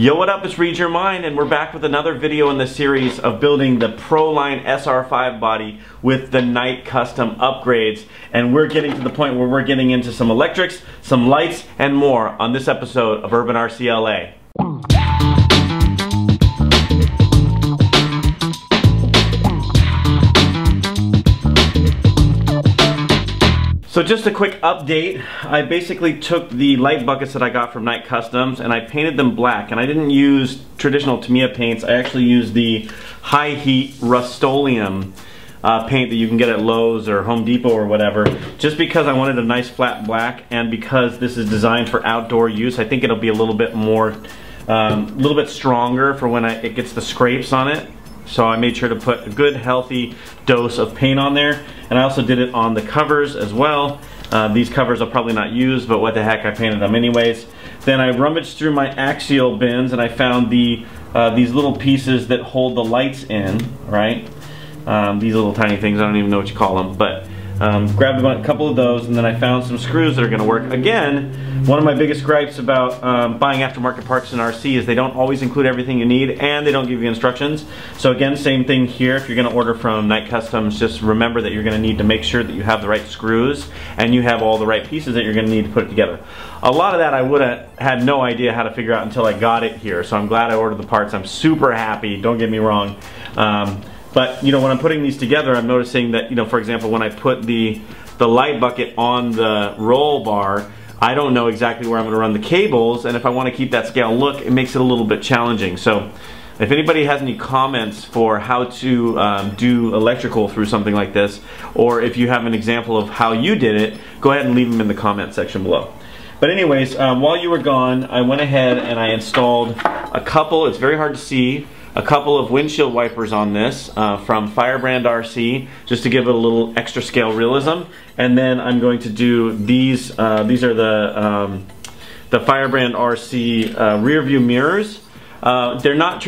Yo, what up? It's Read Your Mind, and we're back with another video in the series of building the Proline SR5 body with the Knight Custom upgrades. And we're getting to the point where we're getting into some electrics, some lights, and more on this episode of UrbanRcLA. So just a quick update, I basically took the light buckets that I got from Knight Customs and I painted them black, and I didn't use traditional Tamiya paints. I actually used the high heat Rust-Oleum paint that you can get at Lowe's or Home Depot or whatever, just because I wanted a nice flat black, and because this is designed for outdoor use, I think it'll be a little bit more, a little bit stronger for when it gets the scrapes on it. So I made sure to put a good healthy dose of paint on there, and I also did it on the covers as well. These covers I'll probably not use, but what the heck, I painted them anyways. Then I rummaged through my Axial bins and I found these little pieces that hold the lights in, right? These little tiny things, I don't even know what you call them, but grabbed a couple of those, and then I found some screws that are going to work. Again, one of my biggest gripes about buying aftermarket parts in RC is they don't always include everything you need, and they don't give you instructions. So again, same thing here. If you're going to order from Knight Customs, just remember that you're going to need to make sure that you have the right screws and you have all the right pieces that you're going to need to put it together. A lot of that I would have had no idea how to figure out until I got it here, so I'm glad I ordered the parts. I'm super happy, don't get me wrong. But you know, when I'm putting these together, I'm noticing that, you know, for example, when I put the light bucket on the roll bar, I don't know exactly where I'm going to run the cables, and if I want to keep that scale look, it makes it a little bit challenging. So if anybody has any comments for how to do electrical through something like this, or if you have an example of how you did it, go ahead and leave them in the comment section below. But anyways, while you were gone, I went ahead and I installed a couple, it's very hard to see, a couple of windshield wipers on this from Firebrand RC, just to give it a little extra scale realism. And then I'm going to do these. These are the Firebrand RC rear view mirrors. They're not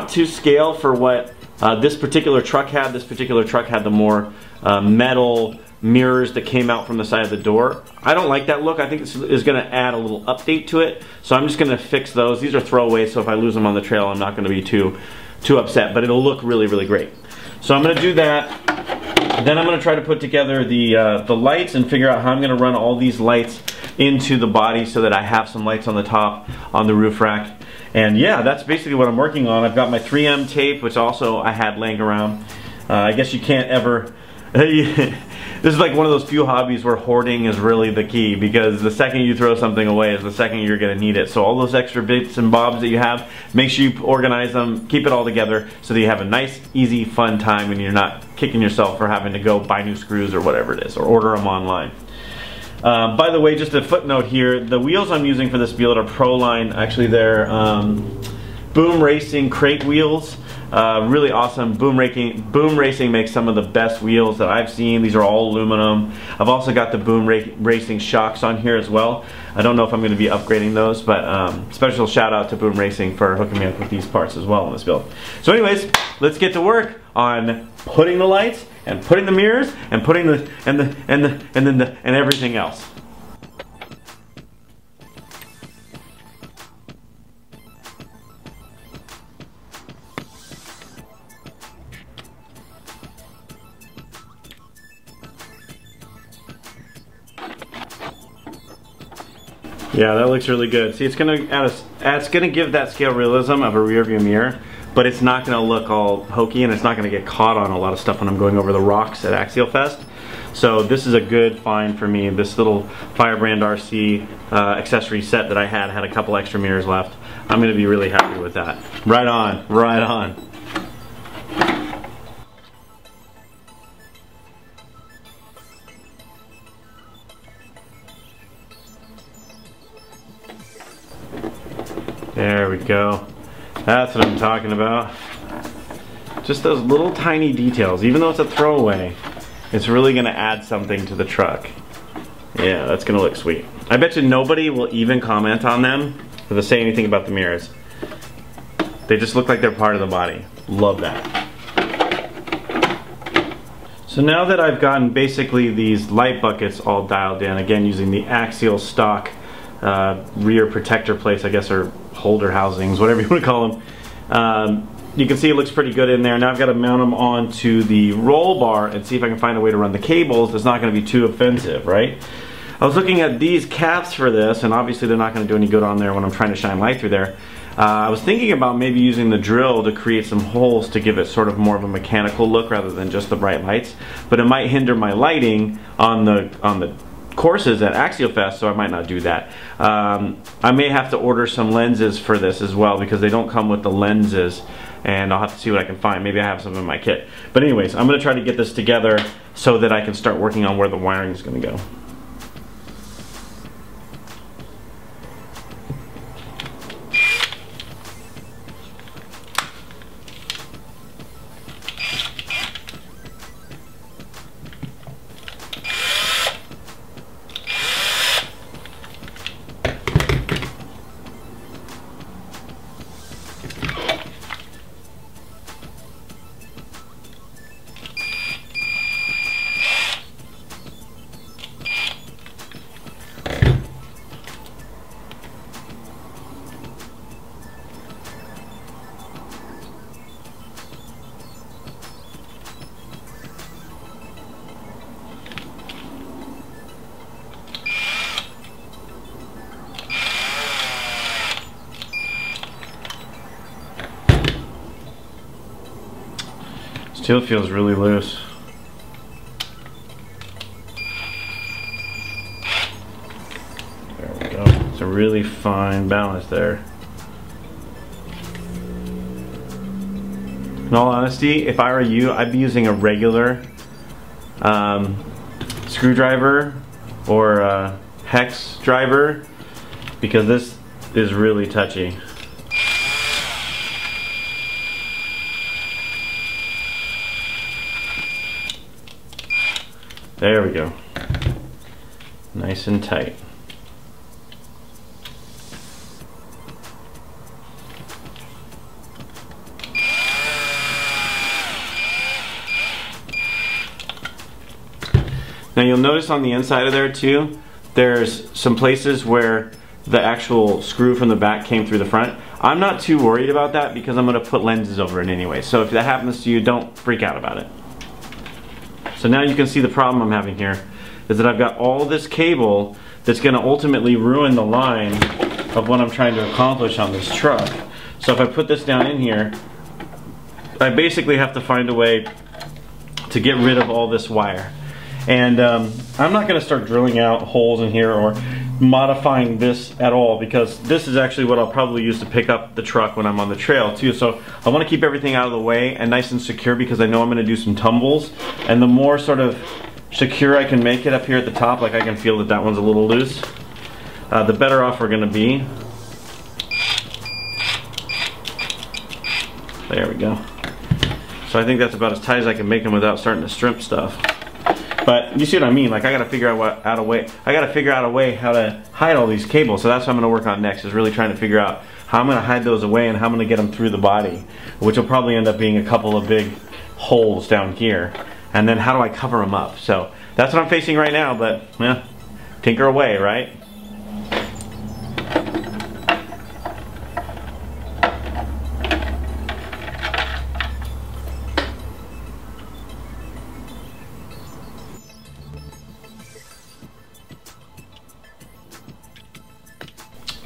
to scale for what this particular truck had. This particular truck had the more metal mirrors that came out from the side of the door. I don't like that look. I think this is going to add a little update to it, so I'm just going to fix those. These are throwaways, so if I lose them on the trail, I'm not going to be too upset, but it'll look really, really great. So I'm going to do that. Then I'm going to try to put together the lights and figure out how I'm going to run all these lights into the body so that I have some lights on the top on the roof rack. And yeah, that's basically what I'm working on. I've got my 3M tape, which also I had laying around. I guess you can't ever this is like one of those few hobbies where hoarding is really the key, because the second you throw something away is the second you're going to need it. So all those extra bits and bobs that you have, make sure you organize them, keep it all together so that you have a nice, easy, fun time and you're not kicking yourself for having to go buy new screws or whatever it is, or order them online. By the way, just a footnote here, the wheels I'm using for this build are Proline. Actually, they're Boom Racing crate wheels. Really awesome. Boom Racing makes some of the best wheels that I've seen. These are all aluminum. I've also got the Boom Racing shocks on here as well. I don't know if I'm going to be upgrading those, but special shout out to Boom Racing for hooking me up with these parts as well in this build. So anyways, let's get to work on putting the lights and putting the mirrors and putting and everything else. Yeah, that looks really good. See, it's gonna give that scale realism of a rear view mirror, but it's not gonna look all hokey, and it's not gonna get caught on a lot of stuff when I'm going over the rocks at Axialfest. So this is a good find for me. This little Firebrand RC accessory set that I had a couple extra mirrors left. I'm gonna be really happy with that. Right on, right on. There we go. That's what I'm talking about. Just those little tiny details. Even though it's a throwaway, it's really going to add something to the truck. Yeah, that's going to look sweet. I bet you nobody will even comment on them or they'll say anything about the mirrors. They just look like they're part of the body. Love that. So now that I've gotten basically these light buckets all dialed in, again using the Axial stock rear protector plates, I guess, or holder housings, whatever you want to call them. You can see it looks pretty good in there. Now I've got to mount them onto the roll bar and see if I can find a way to run the cables that's not going to be too offensive, right? I was looking at these caps for this, and obviously they're not going to do any good on there when I'm trying to shine light through there. I was thinking about maybe using the drill to create some holes to give it sort of more of a mechanical look rather than just the bright lights, but it might hinder my lighting on the courses at Axialfest, so I might not do that. I may have to order some lenses for this as well because they don't come with the lenses, and I'll have to see what I can find. Maybe I have some in my kit. But anyways, I'm going to try to get this together so that I can start working on where the wiring is going to go. Still feels really loose. There we go. It's a really fine balance there. In all honesty, if I were you, I'd be using a regular screwdriver or a hex driver because this is really touchy. There we go. Nice and tight. Now you'll notice on the inside of there too, there's some places where the actual screw from the back came through the front. I'm not too worried about that because I'm going to put lenses over it anyway. So if that happens to you, don't freak out about it. So now you can see the problem I'm having here is that I've got all this cable that's going to ultimately ruin the line of what I'm trying to accomplish on this truck. So if I put this down in here, I basically have to find a way to get rid of all this wire. And I'm not going to start drilling out holes in here or modifying this at all because this is actually what I'll probably use to pick up the truck when I'm on the trail too. So I want to keep everything out of the way and nice and secure because I know I'm going to do some tumbles, and the more sort of secure I can make it up here at the top, like I can feel that that one's a little loose, the better off we're going to be. There we go. So I think that's about as tight as I can make them without starting to strip stuff. But you see what I mean? Like I got to figure out a way how to hide all these cables. So that's what I'm going to work on next, is really trying to figure out how I'm going to hide those away and how I'm going to get them through the body, which will probably end up being a couple of big holes down here. And then how do I cover them up? So that's what I'm facing right now. But yeah, tinker away, right?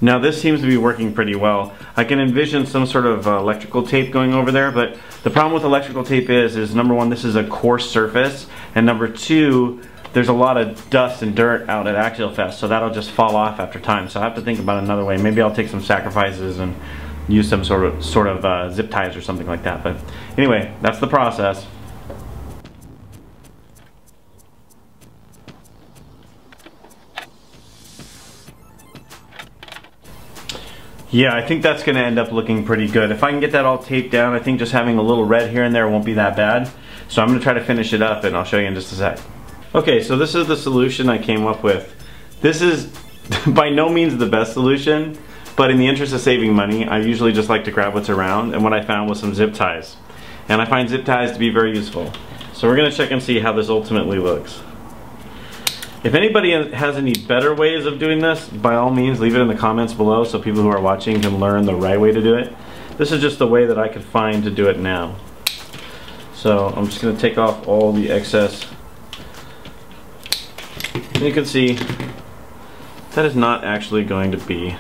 Now this seems to be working pretty well. I can envision some sort of electrical tape going over there, but the problem with electrical tape is number one, this is a coarse surface, and number two, there's a lot of dust and dirt out at Axialfest, so that'll just fall off after time. So I have to think about another way. Maybe I'll take some sacrifices and use some sort of zip ties or something like that. But anyway, that's the process. Yeah, I think that's going to end up looking pretty good. If I can get that all taped down, I think just having a little red here and there won't be that bad. So I'm going to try to finish it up and I'll show you in just a sec. Okay, so this is the solution I came up with. This is by no means the best solution, but in the interest of saving money, I usually just like to grab what's around, and what I found was some zip ties. And I find zip ties to be very useful. So we're going to check and see how this ultimately looks. If anybody has any better ways of doing this, by all means leave it in the comments below so people who are watching can learn the right way to do it. This is just the way that I could find to do it now. So I'm just going to take off all the excess. And you can see that is not actually going to be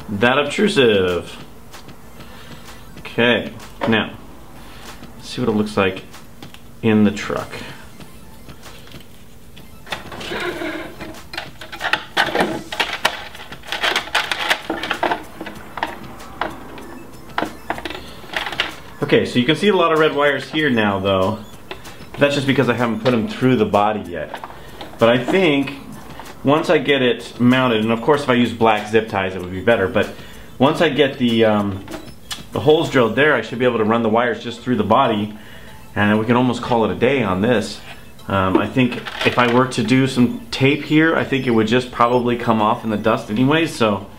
that obtrusive. Okay, now let's see what it looks like in the truck. Okay, so you can see a lot of red wires here now though. That's just because I haven't put them through the body yet. But I think once I get it mounted, and of course if I use black zip ties it would be better, but once I get the holes drilled there, I should be able to run the wires just through the body, and we can almost call it a day on this. I think if I were to do some tape here, I think it would just probably come off in the dust anyways, so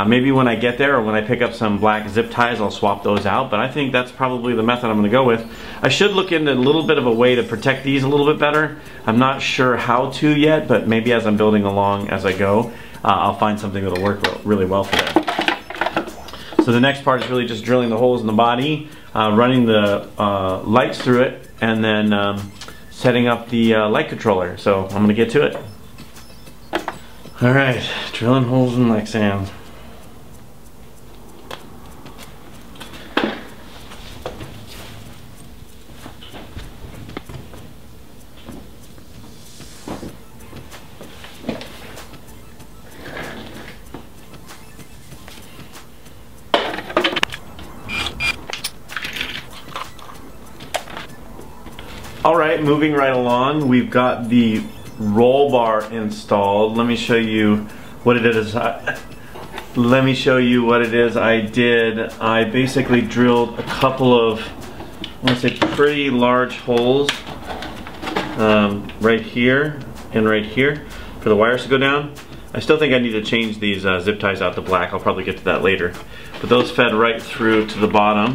maybe when I get there or when I pick up some black zip ties I'll swap those out, but I think that's probably the method I'm going to go with. I should look into a little bit of a way to protect these a little bit better. I'm not sure how to yet, but maybe as I'm building along as I go, I'll find something that'll work really well for that. So the next part is really just drilling the holes in the body, running the lights through it, and then setting up the light controller. So I'm going to get to it. Alright, drilling holes in Lexan. Alright, moving right along, we've got the roll bar installed. Let me show you what it is. I did. I basically drilled a couple of, I want to say, pretty large holes right here and right here for the wires to go down. I still think I need to change these zip ties out to black. I'll probably get to that later. But those fed right through to the bottom.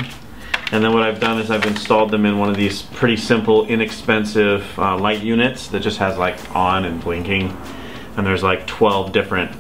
And then what I've done is I've installed them in one of these pretty simple, inexpensive light units that just has like on and blinking. And there's like 12 different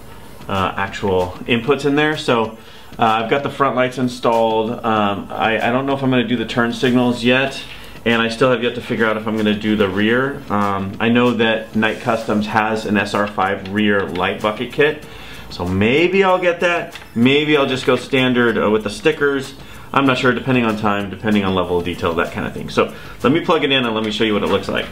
actual inputs in there. So I've got the front lights installed. I don't know if I'm going to do the turn signals yet. And I still have yet to figure out if I'm going to do the rear. I know that Knight Customs has an SR5 rear light bucket kit. So maybe I'll get that. Maybe I'll just go standard with the stickers. I'm not sure, depending on time, depending on level of detail, that kind of thing. So let me plug it in and let me show you what it looks like.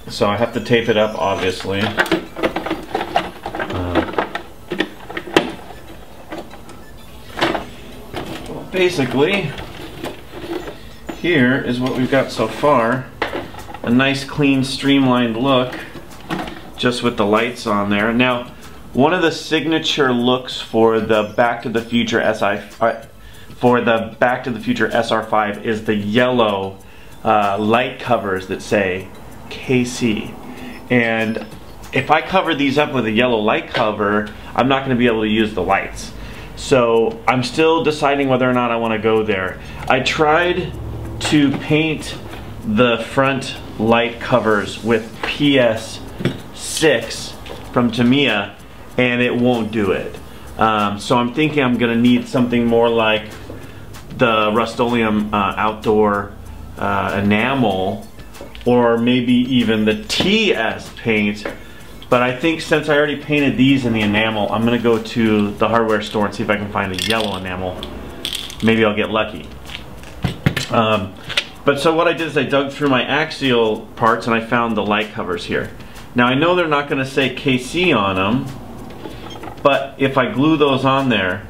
So I have to tape it up, obviously. Basically, here is what we've got so far. A nice, clean, streamlined look, just with the lights on there. Now, one of the signature looks for the Back to the Future SR5 is the yellow light covers that say KC. And if I cover these up with a yellow light cover, I'm not going to be able to use the lights. So I'm still deciding whether or not I want to go there. I tried to paint the front light covers with PS6 from Tamiya, and it won't do it. So I'm thinking I'm going to need something more like the Rust-Oleum outdoor enamel, or maybe even the TS paint. But I think since I already painted these in the enamel, I'm going to go to the hardware store and see if I can find a yellow enamel. Maybe I'll get lucky. But so what I did is I dug through my Axial parts and I found the light covers here. Now I know they're not going to say KC on them, but if I glue those on there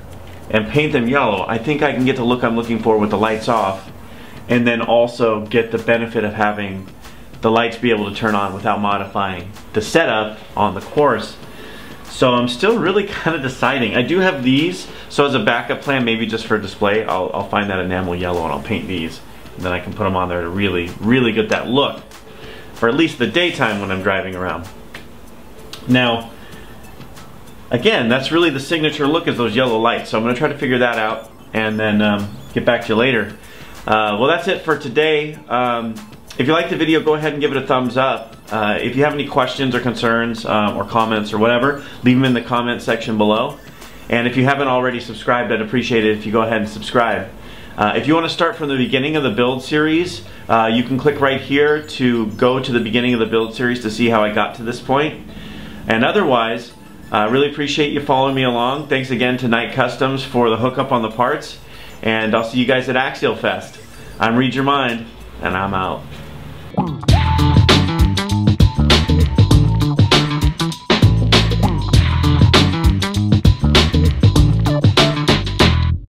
and paint them yellow, I think I can get the look I'm looking for with the lights off, and then also get the benefit of having the lights be able to turn on without modifying the setup on the course. So I'm still really kind of deciding. I do have these, so as a backup plan, maybe just for display, I'll find that enamel yellow and I'll paint these. And then I can put them on there to really, really get that look for at least the daytime when I'm driving around. Now, again, that's really the signature look, is those yellow lights. So I'm going to try to figure that out and then get back to you later. Well, that's it for today. If you liked the video, go ahead and give it a thumbs up. If you have any questions or concerns or comments or whatever, leave them in the comment section below. And if you haven't already subscribed, I'd appreciate it if you go ahead and subscribe. If you want to start from the beginning of the build series, you can click right here to go to the beginning of the build series to see how I got to this point. And otherwise, I really appreciate you following me along. Thanks again to Knight Customs for the hookup on the parts. And I'll see you guys at Axialfest. I'm Read Your Mind, and I'm out.